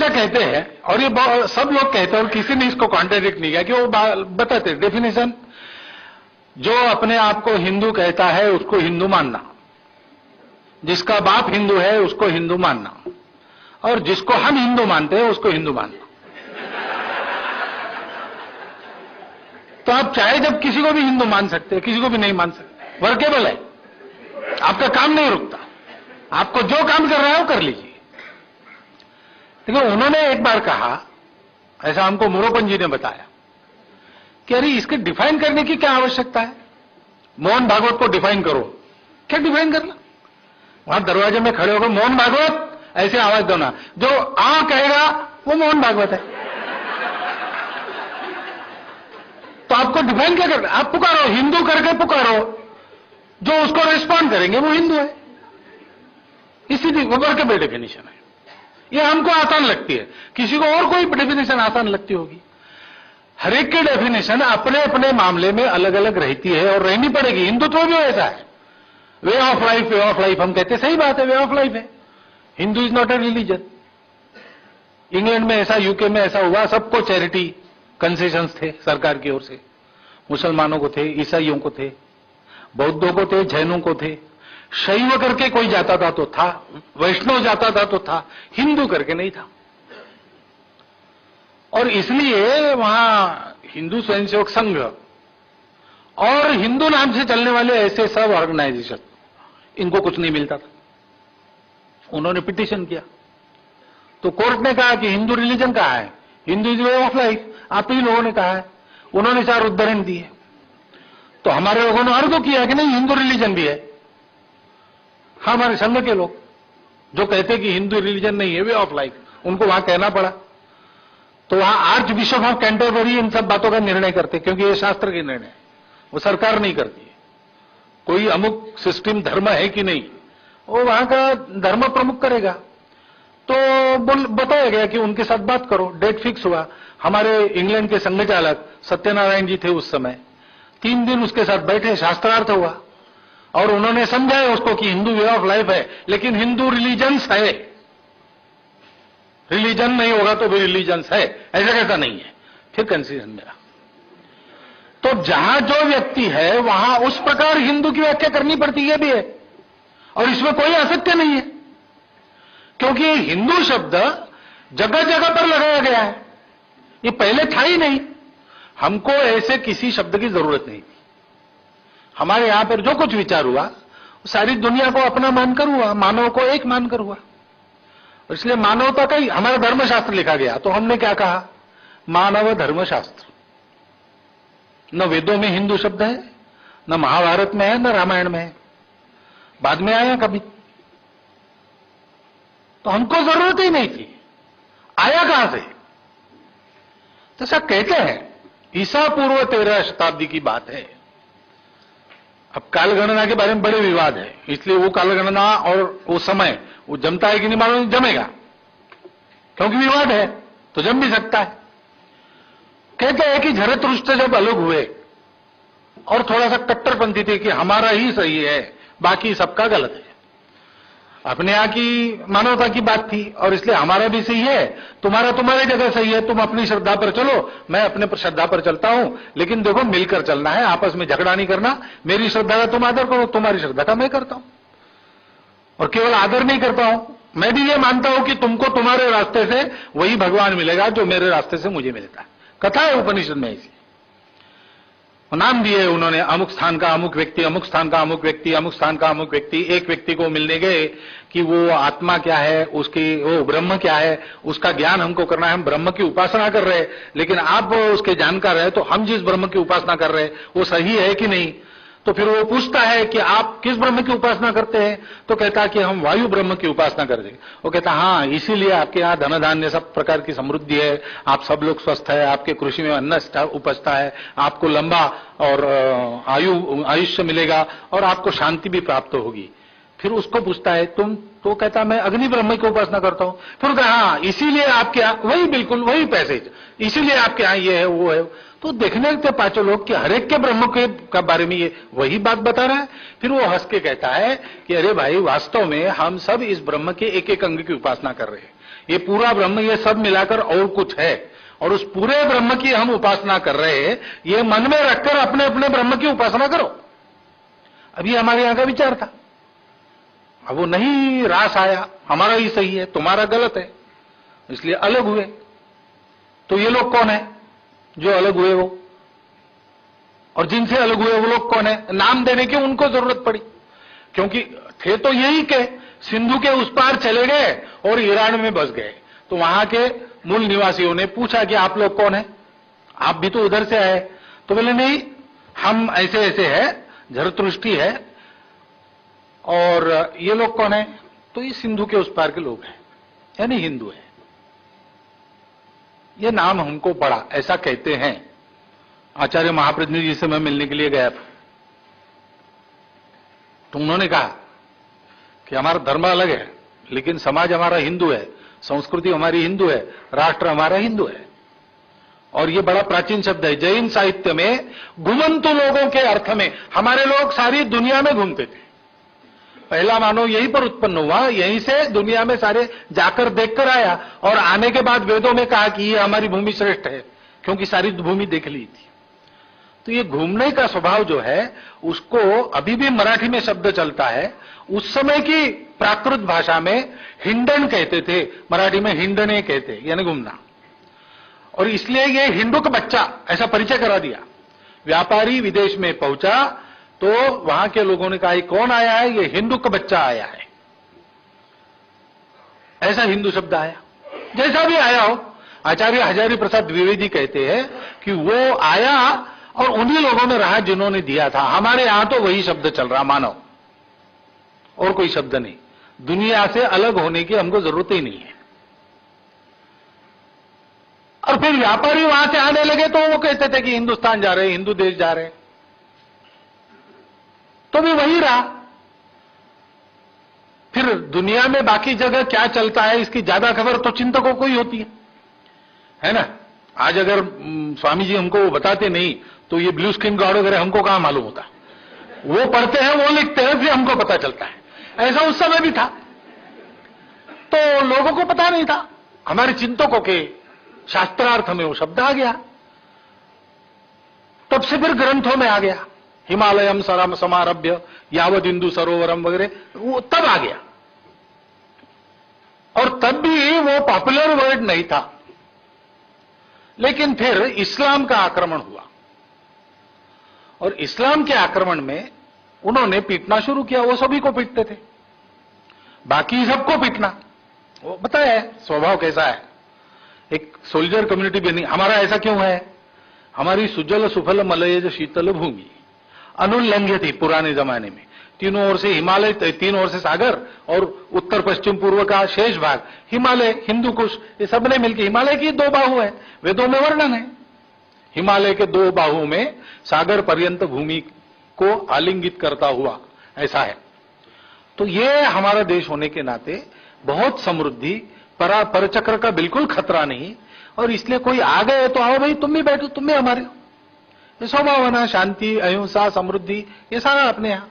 ऐसा कहते हैं, और ये सब लोग कहते हैं और किसी ने इसको कॉन्ट्रडिक्ट नहीं किया, कि वो बताते डेफिनेशन, जो अपने आप को हिंदू कहता है उसको हिंदू मानना, जिसका बाप हिंदू है उसको हिंदू मानना, और जिसको हम हिंदू मानते हैं उसको हिंदू मानना। तो आप चाहे जब किसी को भी हिंदू मान सकते हैं, किसी को भी नहीं मान सकते, वर्केबल है, आपका काम नहीं रुकता, आपको जो काम कर रहा है वो कर लीजिए। देखो, उन्होंने एक बार कहा, ऐसा हमको मोरोपंत जी ने बताया, कि अरे इसके डिफाइन करने की क्या आवश्यकता है, मोहन भागवत को डिफाइन करो। क्या डिफाइन करना, वहां दरवाजे में खड़े होकर मोहन भागवत ऐसे आवाज देना, जो आ कहेगा वो मोहन भागवत है। तो आपको डिफाइन क्या करना, आप पुकारो, हिंदू करके पुकारो, जो उसको रिस्पॉन्ड करेंगे वो हिंदू है। इसी वर्केबल डेफिनेशन है, ये हमको आसान लगती है, किसी को और कोई डेफिनेशन आसान लगती होगी। हर एक की डेफिनेशन अपने अपने मामले में अलग अलग रहती है और रहनी पड़ेगी। हिंदुत्व भी ऐसा है, way of life, way of life हम कहते, सही बात है, वे ऑफ लाइफ है। Hindu is not a religion. England में ऐसा, यूके में ऐसा हुआ, सबको चैरिटी कंसेशंस थे सरकार की ओर से, मुसलमानों को थे, ईसाइयों को थे, बौद्धों को थे, जैनों को थे, शैव करके कोई जाता था तो था, वैष्णव जाता था तो था, हिंदू करके नहीं था। और इसलिए वहां हिंदू स्वयंसेवक संघ और हिंदू नाम से चलने वाले ऐसे सब ऑर्गेनाइजेशन, इनको कुछ नहीं मिलता था। उन्होंने पिटीशन किया तो कोर्ट ने कहा कि हिंदू रिलीजन कहाँ है, Hindu is way of life, आप ही लोगों ने कहा है। उन्होंने 4 उदाहरण दिए, तो हमारे लोगों ने आर्ग्यू किया कि नहीं, हिंदू रिलीजन भी है। हमारे संघ के लोग जो कहते कि हिंदू रिलीजन नहीं है, वे ऑफ लाइफ, उनको वहां कहना पड़ा। तो वहां आर्च बिशप ऑफ कैंटरबरी इन सब बातों का निर्णय करते, क्योंकि ये शास्त्र के निर्णय, वो सरकार नहीं करती है। कोई अमुक सिस्टम धर्म है कि नहीं, वो वहां का धर्म प्रमुख करेगा। तो बताया गया कि उनके साथ बात करो, डेट फिक्स हुआ। हमारे इंग्लैंड के संघ चालक सत्यनारायण जी थे उस समय, 3 दिन उसके साथ बैठे, शास्त्रार्थ हुआ और उन्होंने समझाया उसको कि हिंदू वे ऑफ लाइफ है, लेकिन हिंदू रिलीजन्स है, रिलीजन नहीं होगा तो भी रिलीजन्स है, ऐसा कैसा नहीं है। फिर कंसेशन मिला। तो जहां जो व्यक्ति है वहां उस प्रकार हिंदू की व्याख्या करनी पड़ती है भी है, और इसमें कोई असत्य नहीं है, क्योंकि हिंदू शब्द जगह जगह पर लगाया गया है, ये पहले था ही नहीं। हमको ऐसे किसी शब्द की जरूरत नहीं थी। हमारे यहां पर जो कुछ विचार हुआ सारी दुनिया को अपना मानकर हुआ, मानव को एक मानकर हुआ। इसलिए मानवता का ही हमारा धर्मशास्त्र लिखा गया, तो हमने क्या कहा, मानव धर्मशास्त्र। न वेदों में हिंदू शब्द है, न महाभारत में है, न रामायण में है, बाद में आया कभी। तो हमको जरूरत ही नहीं थी, आया कहां से? तो सब कहते हैं ईसा पूर्व 13 शताब्दी की बात है। अब कालगणना के बारे में बड़े विवाद है, इसलिए वो कालगणना और वो समय वो जमता है कि नहीं मालूम, जमेगा, क्योंकि विवाद है तो जम भी सकता है। कहते हैं कि झरतुष्ट्र जब अलग हुए और थोड़ा सा कट्टरपंथी थे कि हमारा ही सही है, बाकी सबका गलत है। अपने यहां की मानवता की बात थी और इसलिए हमारा भी सही है, तुम्हारा तुम्हारी जगह सही है, तुम अपनी श्रद्धा पर चलो, मैं अपने श्रद्धा पर चलता हूं, लेकिन देखो मिलकर चलना है, आपस में झगड़ा नहीं करना। मेरी श्रद्धा का तुम आदर करो, तुम्हारी श्रद्धा का मैं करता हूं। और केवल आदर नहीं करता हूं, मैं भी ये मानता हूं कि तुमको तुम्हारे रास्ते से वही भगवान मिलेगा जो मेरे रास्ते से मुझे मिलता है। कथा है उपनिषद में ऐसी, नाम दिए उन्होंने, अमुक स्थान का अमुक व्यक्ति, अमुक स्थान का अमुक व्यक्ति, अमुक स्थान का अमुक व्यक्ति। एक व्यक्ति को मिलने गए कि वो आत्मा क्या है, उसकी वो ब्रह्म क्या है, उसका ज्ञान हमको करना है। हम ब्रह्म की उपासना कर रहे हैं, लेकिन आप उसके जानकार है, तो हम जिस ब्रह्म की उपासना कर रहे हैं वो सही है कि नहीं? तो फिर वो पूछता है कि आप किस ब्रह्म की उपासना करते हैं? तो कहता है कि हम वायु ब्रह्म की उपासना करते हैं। वो कहता हाँ, इसीलिए आपके यहाँ धन धान्य सब प्रकार की समृद्धि है, आप सब लोग स्वस्थ है, आपके कृषि में अन्न उपजता है, आपको लंबा और आयुष्य मिलेगा और आपको शांति भी प्राप्त होगी। फिर उसको पूछता है तुम? तो कहता मैं अग्नि ब्रह्म की उपासना करता हूं। फिर कहा हाँ, इसीलिए आपके यहाँ वही, बिल्कुल वही पैसेज, इसीलिए आपके यहाँ ये है वो है। तो देखने लगते पांचों लोग कि हर एक के ब्रह्म के बारे में ये वही बात बता रहा है। फिर वो हंस के कहता है कि अरे भाई, वास्तव में हम सब इस ब्रह्म के एक एक अंग की उपासना कर रहे हैं। ये पूरा ब्रह्म, ये सब मिलाकर और कुछ है, और उस पूरे ब्रह्म की हम उपासना कर रहे हैं, ये मन में रखकर अपने अपने ब्रह्म की उपासना करो। अभी हमारे यहां का विचार था, अब वो नहीं रास आया, हमारा ही सही है, तुम्हारा गलत है, इसलिए अलग हुए। तो ये लोग कौन है जो अलग हुए वो, और जिनसे अलग हुए वो लोग कौन है? नाम देने की उनको जरूरत पड़ी, क्योंकि थे तो यही के, सिंधु के उस पार चले गए और ईरान में बस गए। तो वहां के मूल निवासियों ने पूछा कि आप लोग कौन है, आप भी तो उधर से आए। तो बोले नहीं, हम ऐसे ऐसे है, झरतुष्टि है, और ये लोग कौन है? तो ये सिंधु के उस पार के लोग हैं, यानी हिंदू है। ये नाम हमको पड़ा, ऐसा कहते हैं। आचार्य महाप्रज्ञ जी से मैं मिलने के लिए गया था, तो उन्होंने कहा कि हमारा धर्म अलग है, लेकिन समाज हमारा हिंदू है, संस्कृति हमारी हिंदू है, राष्ट्र हमारा हिंदू है। और ये बड़ा प्राचीन शब्द है। जैन साहित्य में घुमंतु लोगों के अर्थ में हमारे लोग सारी दुनिया में घूमते थे। पहला मानव यहीं पर उत्पन्न हुआ, यहीं से दुनिया में सारे जाकर देखकर आया, और आने के बाद वेदों में कहा कि ये हमारी भूमि श्रेष्ठ है, क्योंकि सारी भूमि देख ली थी। तो ये घूमने का स्वभाव जो है, उसको अभी भी मराठी में शब्द चलता है। उस समय की प्राकृत भाषा में हिंडन कहते थे, मराठी में हिंडने कहते, यानी घूमना। और इसलिए ये हिंदू का बच्चा ऐसा परिचय करा दिया। व्यापारी विदेश में पहुंचा तो वहां के लोगों ने कहा, कौन आया है? ये हिंदू का बच्चा आया है, ऐसा हिंदू शब्द आया। जैसा भी आया हो, आचार्य हजारी प्रसाद द्विवेदी कहते हैं कि वो आया और उन्हीं लोगों में रहा जिन्होंने दिया था। हमारे यहां तो वही शब्द चल रहा, मानो और कोई शब्द नहीं। दुनिया से अलग होने की हमको जरूरत ही नहीं है। और फिर व्यापारी वहां से आने लगे तो वो कहते थे कि हिंदुस्तान जा रहे, हिंदू देश जा रहे, तो भी वही रहा। फिर दुनिया में बाकी जगह क्या चलता है, इसकी ज्यादा खबर तो चिंतकों को ही होती है ना। आज अगर स्वामी जी हमको वो बताते नहीं तो ये ब्लू स्किन गॉड वगैरह हमको कहां मालूम होता। वो पढ़ते हैं, वो लिखते हैं, फिर हमको पता चलता है। ऐसा उस समय भी था, तो लोगों को पता नहीं था। हमारे चिंतकों के शास्त्रार्थ में वो शब्द आ गया, तब से फिर ग्रंथों में आ गया। हिमालयम सरम समारभ्य यावद इंदु सरोवरम वगैरह, वो तब आ गया। और तब भी वो पॉपुलर वर्ड नहीं था। लेकिन फिर इस्लाम का आक्रमण हुआ, और इस्लाम के आक्रमण में उन्होंने पीटना शुरू किया। वो सभी को पीटते थे, बाकी सबको पीटना। वो बताया है स्वभाव कैसा है। एक सोल्जर कम्युनिटी भी नहीं। हमारा ऐसा क्यों है? हमारी सुजल सुफल मलयज शीतल भूमि अनुल्लंघ्य थी पुराने जमाने में। तीनों ओर से हिमालय, तीनों ओर से सागर, और उत्तर पश्चिम पूर्व का शेष भाग हिमालय, हिंदू कुश, ये सब ने मिलकर, हिमालय की 2 बाहु है, वेदों में वर्णन है। हिमालय के 2 बाहुओं में सागर पर्यंत भूमि को आलिंगित करता हुआ ऐसा है। तो ये हमारा देश होने के नाते बहुत समृद्धि, परचक्र का बिल्कुल खतरा नहीं। और इसलिए कोई आ गए तो आओ भाई, तुम भी बैठो, तुम भी हमारे। सौभावना, शांति, अहिंसा, समृद्धि, ये सारा अपने यहां।